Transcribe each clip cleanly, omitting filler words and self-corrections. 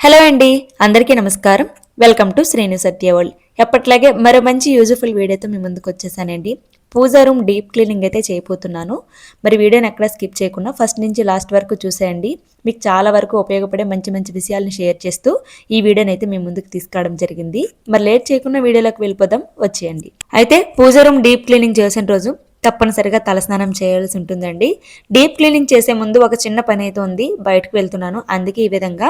Hello అండి, అందరికీ నమస్కారం. Welcome to Srenu Satya world. ఎప్పట్లాగే మరో మంచి యూజ్ఫుల్ వీడియోతో మీ ముందుకు వచ్చేసానండి. పూజా రూమ్ డీప్ క్లీనింగ్ అయితే చేయబోతున్నాను. మరి వీడియోని ఎక్కడ స్కిప్ చేయకుండా ఫస్ట్ నుంచి లాస్ట్ వరకు చూసేయండి. మీకు చాలా వరకు ఉపయోగపడే మంచి మంచి విషయాలను షేర్ చేస్తూ ఈ వీడియోని అయితే మీ ముందుకు తీసుకురావడం జరిగింది. మరి లేట్ చేయకుండా వీడియోలోకి వెళ్ళిపోదాం, వచ్చేయండి. అయితే పూజా రూమ్ డీప్ క్లీనింగ్ చేసిన రోజు తప్పనిసరిగా తలస్నానం చేయాల్సి ఉంటుందండి. డీప్ క్లీనింగ్ చేసే ముందు ఒక చిన్న పని అయితే ఉంది, బయటకు వెళ్తున్నాను, అందుకే ఈ విధంగా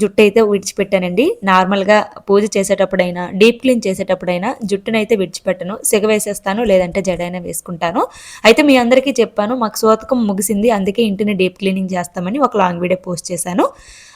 జుట్టు అయితే విడిచిపెట్టానండి. నార్మల్గా పూజ చేసేటప్పుడైనా డీప్ క్లీన్ చేసేటప్పుడైనా జుట్టునైతే విడిచిపెట్టను, సిగవేసేస్తాను, లేదంటే జడైనా వేసుకుంటాను. అయితే మీ అందరికీ చెప్పాను, మాకు సోతకం ముగిసింది, అందుకే ఇంటిని డీప్ క్లీనింగ్ చేస్తామని ఒక లాంగ్ వీడియో పోస్ట్ చేశాను.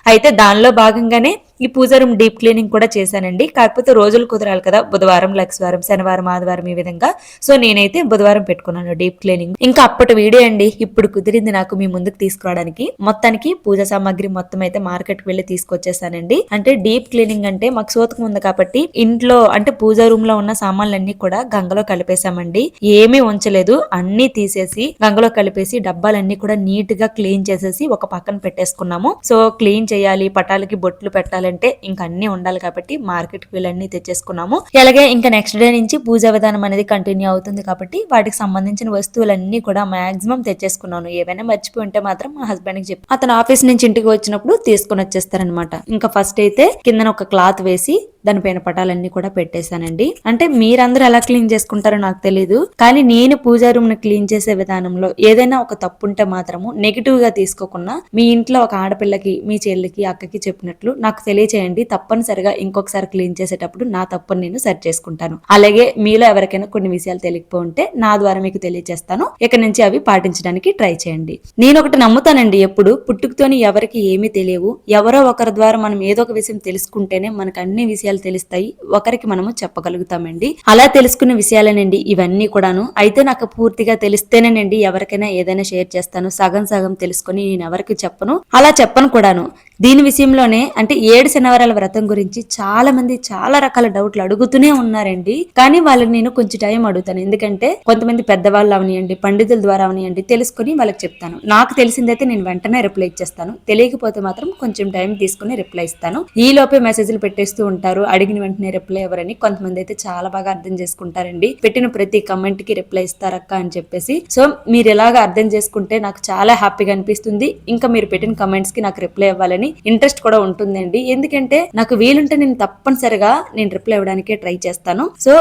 అయితే దానిలో భాగంగానే ఈ పూజ రూమ్ డీప్ క్లీనింగ్ కూడా చేశానండి. కాకపోతే రోజులు కుదరాలి కదా, బుధవారం, లక్షవారం, శనివారం, ఆదివారం ఈ విధంగా. సో నేనైతే బుధవారం పెట్టుకున్నాను డీప్ క్లీనింగ్. ఇంకా అప్పటి వీడియో అండి ఇప్పుడు కుదిరింది నాకు మీ ముందుకు తీసుకురావడానికి. మొత్తానికి పూజ సామాగ్రి మొత్తం అయితే మార్కెట్ కి వెళ్లి తీసుకొచ్చేసానండి. అంటే డీప్ క్లీనింగ్ అంటే మాకు సోతకం ఉంది కాబట్టి ఇంట్లో అంటే పూజ రూమ్ లో ఉన్న సామాన్లన్నీ కూడా గంగలో కలిపేశామండి. ఏమీ ఉంచలేదు, అన్ని తీసేసి గంగలో కలిపేసి డబ్బాలన్నీ కూడా నీట్ గా క్లీన్ చేసేసి ఒక పక్కన పెట్టేసుకున్నాము. సో క్లీన్ చేయాలి, పటాలకి బొట్లు పెట్టాలంటే ఇంకా అన్ని ఉండాలి కాబట్టి మార్కెట్ కి వెళ్ళి అన్ని తెచ్చేసుకున్నాము. అలాగే ఇంకా నెక్స్ట్ డే నుంచి పూజా విధానం అనేది కంటిన్యూ అవుతుంది కాబట్టి వాటికి సంబంధించిన వస్తువులన్నీ కూడా మాక్సిమం తెచ్చేసుకున్నాను. ఏవైనా మర్చిపోయి ఉంటే మాత్రం మా హస్బెండ్ కి చెప్పి అతను ఆఫీస్ నుంచి ఇంటికి వచ్చినప్పుడు తీసుకుని వచ్చేస్తారనమాట. ఇంకా ఫస్ట్ అయితే కింద ఒక క్లాత్ వేసి దానిపైన పటాలన్నీ కూడా పెట్టేశానండి. అంటే మీరందరూ ఎలా క్లీన్ చేసుకుంటారో నాకు తెలియదు, కానీ నేను పూజా రూమ్ ని క్లీన్ చేసే విధానంలో ఏదైనా ఒక తప్పు ఉంటే మాత్రము నెగిటివ్ గా తీసుకోకుండా మీ ఇంట్లో ఒక ఆడపిల్లకి, మీ చెల్లికి, అక్కకి చెప్పినట్లు నాకు తెలియచేయండి. తప్పనిసరిగా ఇంకొకసారి క్లీన్ చేసేటప్పుడు నా తప్పుని నేను సరి చేసుకుంటాను. అలాగే మీలో ఎవరికైనా కొన్ని విషయాలు తెలియకపోతే ఉంటే నా ద్వారా మీకు తెలియజేస్తాను. ఇక నుంచి అవి పాటించడానికి ట్రై చేయండి. నేను ఒకటి నమ్ముతానండి, ఎప్పుడు పుట్టుకతోని ఎవరికి ఏమీ తెలియవు. ఎవరో ఒకరి ద్వారా మనం ఏదో ఒక విషయం తెలుసుకుంటేనే మనకు అన్ని విషయాలు తెలుస్తాయి, ఒకరికి మనము చెప్పగలుగుతామండి. అలా తెలుసుకున్న విషయాలేనండి ఇవన్నీ కూడాను. అయితే నాకు పూర్తిగా తెలిస్తేనేనండి ఎవరికైనా ఏదైనా షేర్ చేస్తాను. సగం సగం తెలుసుకొని నేను ఎవరికి చెప్పను, అలా చెప్పను కూడాను. దీని విషయంలోనే అంటే 7 శనివారాల వ్రతం గురించి చాలా మంది చాలా రకాల డౌట్లు అడుగుతూనే ఉన్నారండి. కానీ వాళ్ళని నేను కొంచెం టైం అడుగుతాను, ఎందుకంటే కొంతమంది పెద్దవాళ్ళు అవనియండి, పండితుల ద్వారా అవనియండి, తెలుసుకుని వాళ్ళకి చెప్తాను. నాకు తెలిసిందైతే నేను వెంటనే రిప్లై ఇచ్చేస్తాను, తెలియకపోతే మాత్రం కొంచెం టైం తీసుకుని రిప్లై ఇస్తాను. ఈ లోపే మెసేజ్లు పెట్టేస్తూ ఉంటారు, అడిగిన వెంటనే రిప్లై ఎవరని. కొంతమంది అయితే చాలా బాగా అర్థం చేసుకుంటారండి, పెట్టిన ప్రతి కమెంట్ కి రిప్లై ఇస్తారక్క అని చెప్పేసి. సో మీరు ఎలాగా అర్థం చేసుకుంటే నాకు చాలా హ్యాపీగా అనిపిస్తుంది. ఇంకా మీరు పెట్టిన కమెంట్స్ కి నాకు రిప్లై ఇవ్వాలని ఇంట్రెస్ట్ కూడా ఉంటుందండి. ఎందుకంటే నాకు వీలుంటే నేను తప్పనిసరిగా నేను రిప్లై ఇవ్వడానికే ట్రై చేస్తాను. సో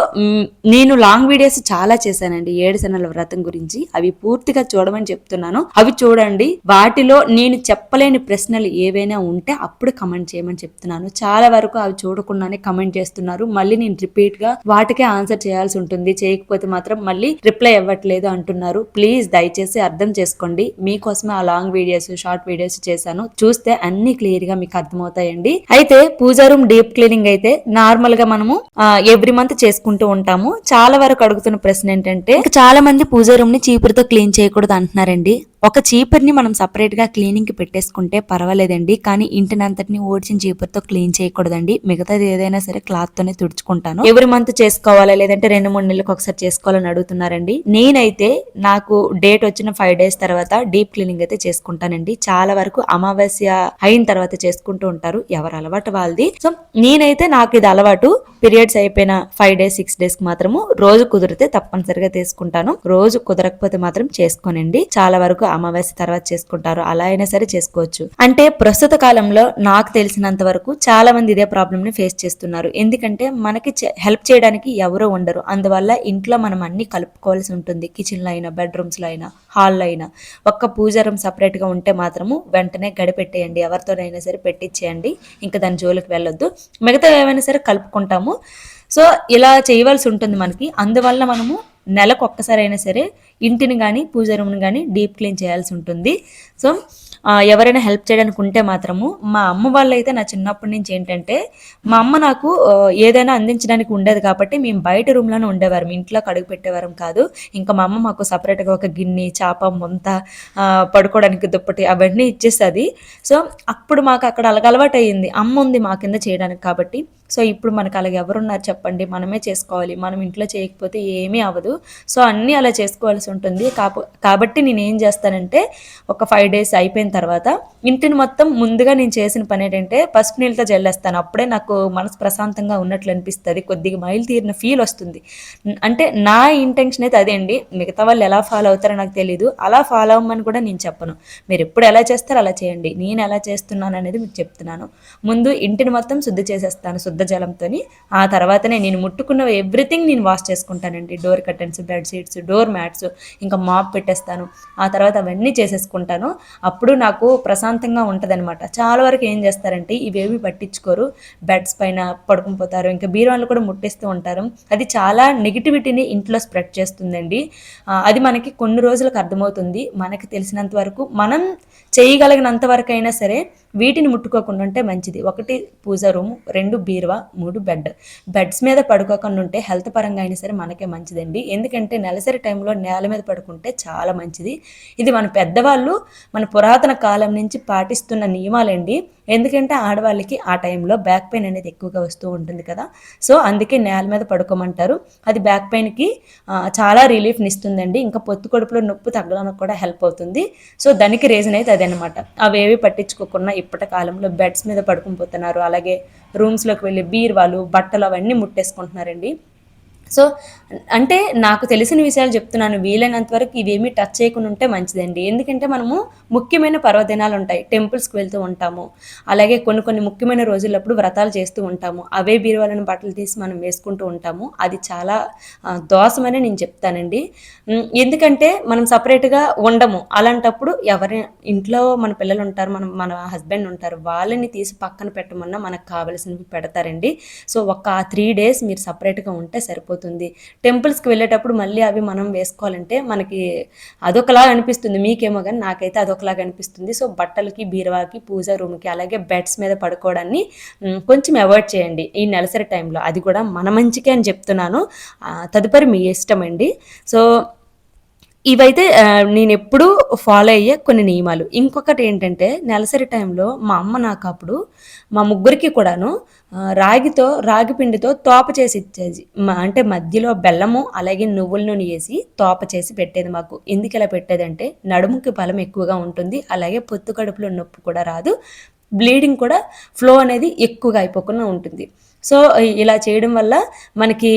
నేను లాంగ్ వీడియోస్ చాలా చేశానండి 7 శనివారాల వ్రతం గురించి, అవి పూర్తిగా చూడమని చెప్తున్నాను. అవి చూడండి. వాటిలో నేను చెప్పలేని ప్రశ్నలు ఏవైనా ఉంటే అప్పుడు కమెంట్ చేయమని చెప్తున్నాను. చాలా వరకు అవి చూడకుండానే కమెంట్ చేస్తున్నారు. మళ్ళీ నేను రిపీట్ గా వాటికే ఆన్సర్ చేయాల్సి ఉంటుంది, చేయకపోతే మాత్రం మళ్ళీ రిప్లై ఇవ్వట్లేదు అంటున్నారు. ప్లీజ్ దయచేసి అర్థం చేసుకోండి. మీకోసమే ఆ లాంగ్ వీడియోస్, షార్ట్ వీడియోస్ చేశాను. చూస్తే అన్ని క్లియర్ గా మీకు అర్థమవుతాయండి. అయితే పూజా రూమ్ డీప్ క్లీనింగ్ అయితే నార్మల్ గా మనము ఎవ్రీ మంత్ చేసుకుంటూ ఉంటాము. చాలా వరకు అడుగుతున్న ప్రశ్న ఏంటంటే, చాలా మంది పూజా రూమ్ ని చీపురుతో క్లీన్ చేయకూడదు అంటున్నారండి. ఒక చీపుర్ని మనం సపరేట్ గా క్లీనింగ్ కి పెట్టేసుకుంటే పర్వాలేదండి, కానీ ఇంటినంతటిని ఓడిచిన చీపురుతో క్లీన్ చేయకూడదండి. మిగతాది ఏదైనా సరే క్లాత్ తోనే తుడుచుకుంటాను. ఎవరి మంత్ చేసుకోవాలా లేదంటే 2-3 నెలలకు ఒకసారి చేసుకోవాలని అడుగుతున్నారండి. నేనైతే నాకు డేట్ వచ్చిన 5 days తర్వాత డీప్ క్లీనింగ్ అయితే చేసుకుంటానండి. చాలా వరకు అమావాస్య అయిన తర్వాత చేసుకుంటూ ఉంటారు, ఎవరు అలవాటు వాళ్ళది. సో నేనైతే నాకు ఇది అలవాటు. పీరియడ్స్ అయిపోయిన 5 days 6 days కి మాత్రము రోజు కుదిరితే తప్పనిసరిగా తీసుకుంటాను, రోజు కుదరకపోతే మాత్రం చేసుకోనండి. చాలా వరకు అమావాస్య తర్వాత చేసుకుంటారు, అలా అయినా సరే చేసుకోవచ్చు. అంటే ప్రస్తుత కాలంలో నాకు తెలిసినంత వరకు చాలా మంది ఇదే ప్రాబ్లమ్ ని ఫేస్ చేస్తున్నారు. ఎందుకంటే మనకి హెల్ప్ చేయడానికి ఎవరో ఉండరు, అందువల్ల ఇంట్లో మనం అన్ని కలుపుకోవాల్సి ఉంటుంది. కిచెన్ లో అయినా, బెడ్రూమ్స్ లో అయినా, హాల్లో అయినా. ఒక్క పూజా రూమ్ సపరేట్ గా ఉంటే మాత్రము వెంటనే గడిపెట్టేయండి, ఎవరితోనైనా సరే పెట్టించేయండి, ఇంకా దాని జోలికి వెళ్ళొద్దు. మిగతా ఏమైనా సరే కలుపుకుంటాము. సో ఇలా చేయవలసి ఉంటుంది మనకి. అందువల్ల మనము నెలకు ఒక్కసారి అయినా సరే ఇంటిని కానీ పూజా రూమ్ని కానీ డీప్ క్లీన్ చేయాల్సి ఉంటుంది. సో ఎవరైనా హెల్ప్ చేయడానికి ఉంటే మాత్రము, మా అమ్మ వాళ్ళు అయితే నా చిన్నప్పటి నుంచి ఏంటంటే, మా అమ్మ నాకు ఏదైనా అందించడానికి ఉండేది కాబట్టి మేము బయట రూమ్లోనే ఉండేవారం, ఇంట్లో కడుగు పెట్టేవారం కాదు. ఇంకా మా అమ్మ మాకు సపరేట్గా ఒక గిన్నె, చాప, ముంత, పడుకోవడానికి దుప్పటి అవన్నీ ఇచ్చేస్తుంది. సో అప్పుడు మాకు అక్కడ అలవాటు అయ్యింది, అమ్మ ఉంది మా కింద చేయడానికి కాబట్టి. సో ఇప్పుడు మనకు అలాగే ఎవరున్నారు చెప్పండి, మనమే చేసుకోవాలి. మనం ఇంట్లో చేయకపోతే ఏమీ అవ్వదు. సో అన్నీ అలా చేసుకోవాల్సి ఉంటుంది. కాబట్టి నేనేం చేస్తానంటే ఒక 5 డేస్ అయిపోయిన తర్వాత ఇంటిని మొత్తం ముందుగా నేను చేసిన పని ఏంటంటే పసుపు నీళ్ళతో జల్లేస్తాను. అప్పుడే నాకు మనసు ప్రశాంతంగా ఉన్నట్లు అనిపిస్తుంది, కొద్దిగా మైలు తీరిన ఫీల్ వస్తుంది. అంటే నా ఇంటెన్షన్ అయితే అదే అండి. మిగతా వాళ్ళు ఎలా ఫాలో అవుతారో నాకు తెలీదు, అలా ఫాలో అవ్వమని కూడా నేను చెప్పను. మీరు ఎప్పుడు ఎలా చేస్తారో అలా చేయండి. నేను ఎలా చేస్తున్నాను అనేది మీకు చెప్తున్నాను. ముందు ఇంటిని మొత్తం శుద్ధి చేసేస్తాను శుద్ధ జలంతో. ఆ తర్వాతనే నేను ముట్టుకున్న ఎవ్రీథింగ్ నేను వాష్ చేసుకుంటానండి. Door curtains, bed sheets, door mats, ఇంకా మాప్ పెట్టేస్తాను. ఆ తర్వాత అవన్నీ చేసేసుకుంటాను. అప్పుడు నాకు ప్రశాంతంగా ఉంటుందన్నమాట. చాలా వరకు ఏం చేస్తారంటే ఇవేవి పట్టించుకోరు, బెడ్స్ పైన పడుకుని పోతారు, ఇంకా బీరువాళ్ళు కూడా ముట్టేస్తూ ఉంటారు. అది చాలా నెగిటివిటీని ఇంట్లో స్ప్రెడ్ చేస్తుందండి. అది మనకి కొన్ని రోజులకు అర్థమవుతుంది. మనకి తెలిసినంత వరకు మనం చేయగలిగినంత వరకు అయినా సరే వీటిని ముట్టుకోకుండా ఉంటే మంచిది. 1 పూజ రూమ్, 2 బీరువా, 3 బెడ్స్ మీద పడుకోకుండా ఉంటే హెల్త్ పరంగా అయినా సరే మనకే మంచిదండి. ఎందుకంటే నెలసరి టైంలో నేల మీద పడుకుంటే చాలా మంచిది. ఇది మన పెద్దవాళ్ళు మన పురాతన కాలం నుంచి పాటిస్తున్న నియమాలండి. ఎందుకంటే ఆడవాళ్ళకి ఆ టైంలో బ్యాక్ పెయిన్ అనేది ఎక్కువగా వస్తూ ఉంటుంది కదా. సో అందుకే నేల మీద పడుకోమంటారు. అది బ్యాక్ పెయిన్కి చాలా రిలీఫ్ని ఇస్తుందండి. ఇంకా పొత్తు కడుపులో నొప్పి తగ్గడానికి కూడా హెల్ప్ అవుతుంది. సో దానికి రీజన్ అయితే అదనమాట. అవేవి పట్టించుకోకుండా ఇప్పటి కాలంలో బెడ్స్ మీద పడుకుని పోతున్నారు. అలాగే రూమ్స్లోకి వెళ్ళి బీరువాలు, బట్టలు అవన్నీ ముట్టేసుకుంటున్నారండి. సో అంటే నాకు తెలిసిన విషయాలు చెప్తున్నాను. వీలైనంత వరకు ఇవేమీ టచ్ చేయకుండా ఉంటే మంచిదండి. ఎందుకంటే మనము ముఖ్యమైన పర్వదినాలు ఉంటాయి, టెంపుల్స్కి వెళ్తూ ఉంటాము. అలాగే కొన్ని కొన్ని ముఖ్యమైన రోజులప్పుడు వ్రతాలు చేస్తూ ఉంటాము. అవే బీరువాలను బట్టలు తీసి మనం వేసుకుంటూ ఉంటాము. అది చాలా దోషమని నేను చెప్తానండి. ఎందుకంటే మనం సపరేట్గా ఉండము. అలాంటప్పుడు ఎవరి ఇంట్లో మన పిల్లలు ఉంటారు, మన హస్బెండ్ ఉంటారు, వాళ్ళని తీసి పక్కన పెట్టమన్నా మనకు కావలసినవి పెడతారండి. సో ఒక 3 డేస్ మీరు సపరేట్గా ఉంటే సరిపోతుంది. టెంపుల్స్కి వెళ్ళేటప్పుడు మళ్ళీ అవి మనం వేసుకోవాలంటే మనకి అదొకలాగా అనిపిస్తుంది. మీకేమో కానీ నాకైతే అదొకలాగా అనిపిస్తుంది. సో బట్టలకి, బీరువాకి, పూజ రూమ్కి, అలాగే బెడ్స్ మీద పడుకోవడాన్ని కొంచెం అవాయిడ్ చేయండి ఈ నెలసరి టైంలో. అది కూడా మన మంచికే అని చెప్తున్నాను. తదుపరి మీ ఇష్టం అండి. సో ఇవైతే నేను ఎప్పుడూ ఫాలో అయ్యే కొన్ని నియమాలు. ఇంకొకటి ఏంటంటే నెలసరి టైంలో మా అమ్మ నాకు అప్పుడు మా ముగ్గురికి కూడాను రాగి పిండితో తోప చేసి ఇచ్చేది. అంటే మధ్యలో బెల్లము అలాగే నువ్వుల నూనె వేసి తోప చేసి పెట్టేది మాకు. ఎందుకు ఇలా పెట్టేదంటే నడుముకి బలం ఎక్కువగా ఉంటుంది, అలాగే పొత్తు కడుపులో నొప్పి కూడా రాదు, బ్లీడింగ్ కూడా ఫ్లో అనేది ఎక్కువగా అయిపోకుండా ఉంటుంది. సో ఇలా చేయడం వల్ల మనకి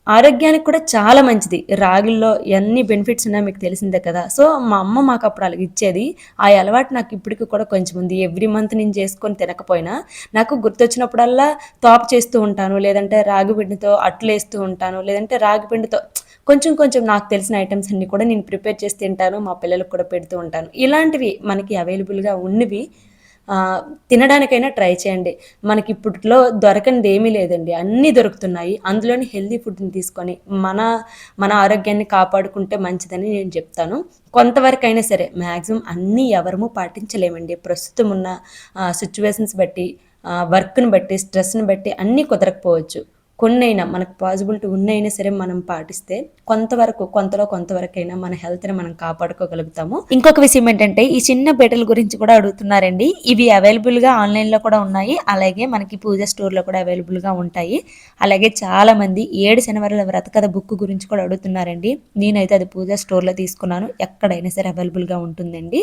ఆరోగ్యానికి కూడా చాలా మంచిది. రాగుల్లో ఎన్ని బెనిఫిట్స్ ఉన్నాయో మీకు తెలిసిందే కదా. సో మా అమ్మ మాకు అప్పుడు అలాగ ఇచ్చేది. ఆ అలవాటు నాకు ఇప్పటికి కూడా కొంచెం ఉంది. ఎవ్రీ మంత్ నేను చేసుకొని తినకపోయినా నాకు గుర్తొచ్చినప్పుడల్లా తోపు చేస్తూ ఉంటాను, లేదంటే రాగి పిండితో అట్లు వేస్తూ ఉంటాను, లేదంటే రాగి పిండితో కొంచెం కొంచెం నాకు తెలిసిన ఐటమ్స్ అన్నీ కూడా నేను ప్రిపేర్ చేసి తింటాను, మా పిల్లలకు కూడా పెడుతూ ఉంటాను. ఇలాంటివి మనకి అవైలబుల్గా ఉన్నవి తినడానికైనా ట్రై చేయండి. మనకి ఇప్పట్లో దొరకనిది ఏమీ లేదండి, అన్నీ దొరుకుతున్నాయి. అందులోని హెల్దీ ఫుడ్ని తీసుకొని మన మన ఆరోగ్యాన్ని కాపాడుకుంటే మంచిదని నేను చెప్తాను. కొంతవరకు అయినా సరే, మ్యాక్సిమం అన్నీ ఎవరము పాటించలేమండి. ప్రస్తుతం ఉన్న సిచ్యువేషన్స్ బట్టి, వర్క్ని బట్టి, స్ట్రెస్ని బట్టి అన్నీ కుదరకపోవచ్చు. కొన్నైనా మనకు పాసిబిలిటీ ఉన్నైనా సరే మనం పాటిస్తే కొంతలో కొంతవరకైనా మన హెల్త్ని మనం కాపాడుకోగలుగుతాము. ఇంకొక విషయం ఏంటంటే ఈ చిన్న బెటల గురించి కూడా అడుగుతున్నారండి. ఇవి అవైలబుల్గా ఆన్లైన్లో కూడా ఉన్నాయి, అలాగే మనకి పూజ స్టోర్లో కూడా అవైలబుల్గా ఉంటాయి. అలాగే చాలామంది 7 శనివారాల వ్రతకథ బుక్ గురించి కూడా అడుగుతున్నారండి. నేనైతే అది పూజ స్టోర్లో తీసుకున్నాను, ఎక్కడైనా సరే అవైలబుల్గా ఉంటుందండి.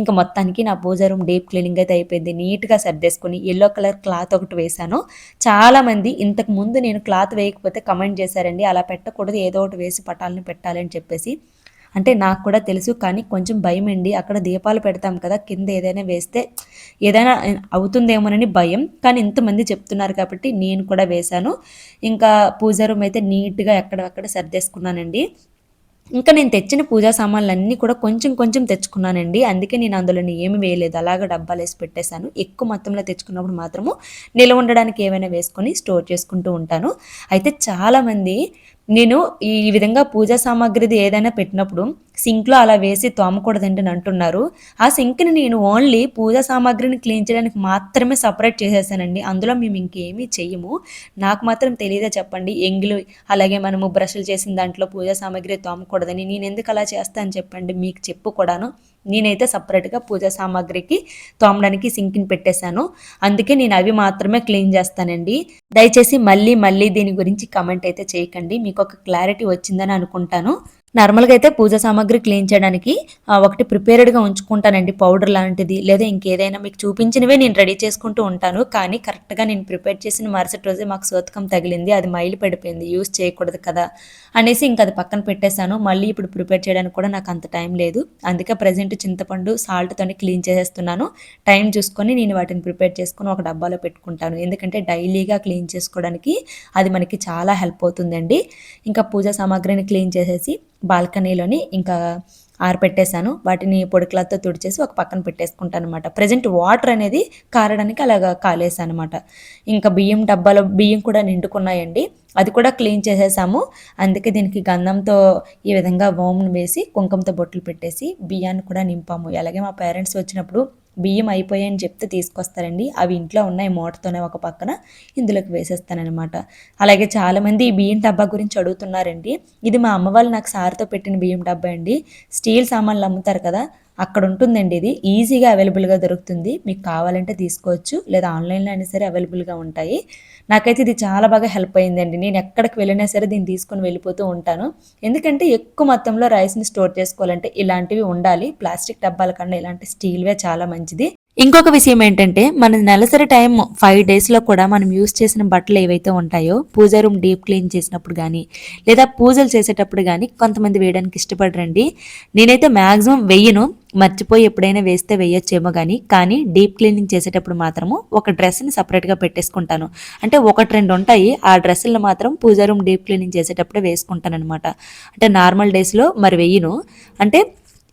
ఇంకా మొత్తానికి నా పూజ రూమ్ డీప్ క్లీనింగ్ అయితే అయిపోయింది. నీట్గా సర్దేసుకొని ఎల్లో కలర్ క్లాత్ ఒకటి వేశాను. చాలామంది ఇంతకు ముందు నేను క్లాత్ వేయకపోతే కమెంట్ చేశారండి, అలా పెట్టకూడదు, ఏదో ఒకటి వేసి పటాలను పెట్టాలి అని చెప్పేసి. అంటే నాకు కూడా తెలుసు, కానీ కొంచెం భయం అండి. అక్కడ దీపాలు పెడతాం కదా, కింద ఏదైనా వేస్తే ఏదైనా అవుతుందేమోనని భయం. కానీ ఇంతమంది చెప్తున్నారు కాబట్టి నేను కూడా వేశాను. ఇంకా పూజ రూమ్ అయితే నీట్గా ఎక్కడెక్కడ సర్దేసుకున్నానండి. ఇంకా నేను తెచ్చిన పూజా సామాన్లన్నీ కూడా కొంచెం కొంచెం తెచ్చుకున్నానండి. అందుకే నేను అందులోని ఏమి వేయలేదు, అలాగ డబ్బాలు వేసి పెట్టేశాను. ఎక్కువ మొత్తంలో తెచ్చుకున్నప్పుడు మాత్రము నిల్వ ఉండడానికి ఏమైనా వేసుకొని స్టోర్ చేసుకుంటూ ఉంటాను. అయితే చాలామంది నేను ఈ విధంగా పూజా సామాగ్రిది ఏదైనా పెట్టినప్పుడు సింక్లో అలా వేసి తోమకూడదండి అని అంటున్నారు. ఆ సింక్ని నేను ఓన్లీ పూజా సామాగ్రిని క్లీన్ చేయడానికి మాత్రమే సపరేట్ చేసేసానండి. అందులో మేము ఇంకేమీ చెయ్యము. నాకు మాత్రం తెలియదా చెప్పండి, ఎంగిలి అలాగే మనము బ్రష్లు చేసిన దాంట్లో పూజా సామాగ్రి తోమకూడదని. నేను ఎందుకు అలా చేస్తాను చెప్పండి, మీకు చెప్పు కూడాను. నేనైతే సపరేట్గా పూజా సామాగ్రికి తోమడానికి సింక్ని పెట్టేశాను. అందుకే నేను అవి మాత్రమే క్లీన్ చేస్తానండి. దయచేసి మళ్ళీ దీని గురించి కమెంట్ అయితే చేయకండి. మీకు ఒక క్లారిటీ వచ్చిందని అనుకుంటాను. నార్మల్గా అయితే పూజా సామాగ్రి క్లీన్ చేయడానికి ఒకటి ప్రిపేర్డ్గా ఉంచుకుంటానండి, పౌడర్ లాంటిది లేదా ఇంకేదైనా మీకు చూపించినవే నేను రెడీ చేసుకుంటూ ఉంటాను. కానీ కరెక్ట్గా నేను ప్రిపేర్ చేసిన మరుసటి రోజే మాకు సోతకం తగిలింది, అది మైలు పడిపోయింది, యూస్ చేయకూడదు కదా అనేసి ఇంకా అది పక్కన పెట్టేశాను. మళ్ళీ ఇప్పుడు ప్రిపేర్ చేయడానికి కూడా నాకు అంత టైం లేదు. అందుకే ప్రజెంట్ చింతపండు సాల్ట్తోని క్లీన్ చేసేస్తున్నాను. టైం చూసుకొని నేను వాటిని ప్రిపేర్ చేసుకొని ఒక డబ్బాలో పెట్టుకుంటాను. ఎందుకంటే డైలీగా క్లీన్ చేసుకోవడానికి అది మనకి చాలా హెల్ప్ అవుతుందండి. ఇంకా పూజా సామాగ్రిని క్లీన్ చేసేసి బాల్కనీలోని ఇంకా ఆరపెట్టేశాను. వాటిని పొడి క్లాత్తో తుడిచేసి ఒక పక్కన పెట్టేసుకుంటాను అనమాట. ప్రజెంట్ వాటర్ అనేది కారడానికి అలాగా కాలేసాను అనమాట. ఇంకా బియ్యం డబ్బాలో బియ్యం కూడా నిండుకున్నాయండి, అది కూడా క్లీన్ చేసేసాము. అందుకే దీనికి గంధంతో ఈ విధంగా ఓంను వేసి కుంకుమతో బొట్లు పెట్టేసి బియ్యాన్ని కూడా నింపాము. అలాగే మా పేరెంట్స్ వచ్చినప్పుడు బియ్యం అయిపోయాయని చెప్తే తీసుకొస్తారండి. అవి ఇంట్లో ఉన్నాయి మూటతోనే ఒక పక్కన, ఇందులోకి వేసేస్తానమాట. అలాగే చాలామంది ఈ బియ్యం డబ్బా గురించి అడుగుతున్నారండి. ఇది మా అమ్మ వాళ్ళు నాకు సారితో పెట్టిన బియ్యం డబ్బా అండి. స్టీల్ సామాన్లు అమ్ముతారు కదా, అక్కడ ఉంటుందండి. ఇది ఈజీగా అవైలబుల్గా దొరుకుతుంది, మీకు కావాలంటే తీసుకోవచ్చు, లేదా ఆన్లైన్లో అయినా సరే అవైలబుల్గా ఉంటాయి. నాకైతే ఇది చాలా బాగా హెల్ప్ అయిందండి. నేను ఎక్కడికి వెళ్ళినా సరే దీన్ని తీసుకొని వెళ్ళిపోతూ ఉంటాను. ఎందుకంటే ఎక్కువ మొత్తంలో రైస్ని స్టోర్ చేసుకోవాలంటే ఇలాంటివి ఉండాలి. ప్లాస్టిక్ డబ్బాల కన్నా ఇలాంటి స్టీల్వే చాలా మంచిది. ఇంకొక విషయం ఏంటంటే, మన నెలసరి టైం 5 డేస్లో కూడా మనం యూస్ చేసిన బట్టలు ఏవైతే ఉంటాయో పూజా రూమ్ డీప్ క్లీన్ చేసినప్పుడు కానీ లేదా పూజలు చేసేటప్పుడు కానీ కొంతమంది వేయడానికి ఇష్టపడరండి. నేనైతే మ్యాక్సిమం వెయ్యను, మర్చిపోయి ఎప్పుడైనా వేస్తే వేయొచ్చేమో కానీ డీప్ క్లీనింగ్ చేసేటప్పుడు మాత్రము ఒక డ్రెస్ని సపరేట్గా పెట్టేసుకుంటాను. అంటే 1-2 ఉంటాయి, ఆ డ్రెస్సులను మాత్రం పూజా రూమ్ డీప్ క్లీనింగ్ చేసేటప్పుడే వేసుకుంటాను అనమాట. అంటే నార్మల్ డేస్లో మరి వెయ్యను. అంటే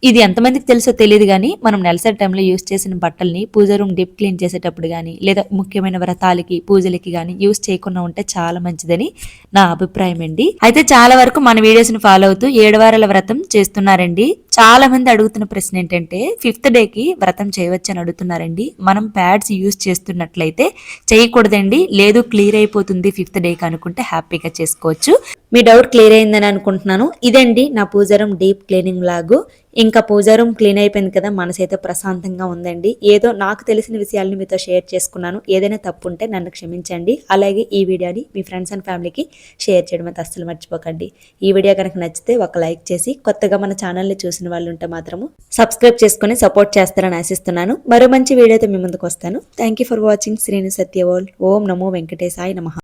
ఇది ఎంతమందికి తెలుసో తెలియదు కానీ మనం నెలసరి టైంలో యూస్ చేసిన బట్టల్ని పూజా రూమ్ డీప్ క్లీన్ చేసేటప్పుడు కానీ లేదా ముఖ్యమైన వ్రతాలకి పూజలకి కానీ యూస్ చేయకుండా ఉంటే చాలా మంచిదని నా అభిప్రాయం అండి. అయితే చాలా వరకు మన వీడియోస్ని ఫాలో అవుతూ 7 వారాల వ్రతం చేస్తున్నారండి. చాలా మంది అడుగుతున్న ప్రశ్న ఏంటంటే 5th డేకి వ్రతం చేయవచ్చు అని అడుగుతున్నారండి. మనం ప్యాడ్స్ యూస్ చేస్తున్నట్లయితే చేయకూడదండి, లేదు క్లియర్ అయిపోతుంది 5th డేకి అనుకుంటే హ్యాపీగా చేసుకోవచ్చు. మీ డౌట్ క్లియర్ అయిందని అనుకుంటున్నాను. ఇదండి నా పూజా రూమ్ డీప్ క్లీనింగ్ లాగు. ఇంకా పూజా రూమ్ క్లీన్ అయిపోయింది కదా, మనసు అయితే ప్రశాంతంగా ఉందండి. ఏదో నాకు తెలిసిన విషయాలను మీతో షేర్ చేసుకున్నాను. ఏదైనా తప్పు ఉంటే నన్ను క్షమించండి. అలాగే ఈ వీడియోని మీ ఫ్రెండ్స్ అండ్ ఫ్యామిలీకి షేర్ చేయడం అయితే అస్సలు మర్చిపోకండి. ఈ వీడియో కనుక నచ్చితే ఒక లైక్ చేసి, కొత్తగా మన ఛానల్ని చూసిన వాళ్ళు ఉంటే మాత్రము సబ్స్క్రైబ్ చేసుకుని సపోర్ట్ చేస్తారని ఆశిస్తున్నాను. మరో మంచి వీడియోతో మీ ముందుకు వస్తాను. Thank you for watching Srinu Satya world. ఓం నమో వెంకటేశాయ నమః.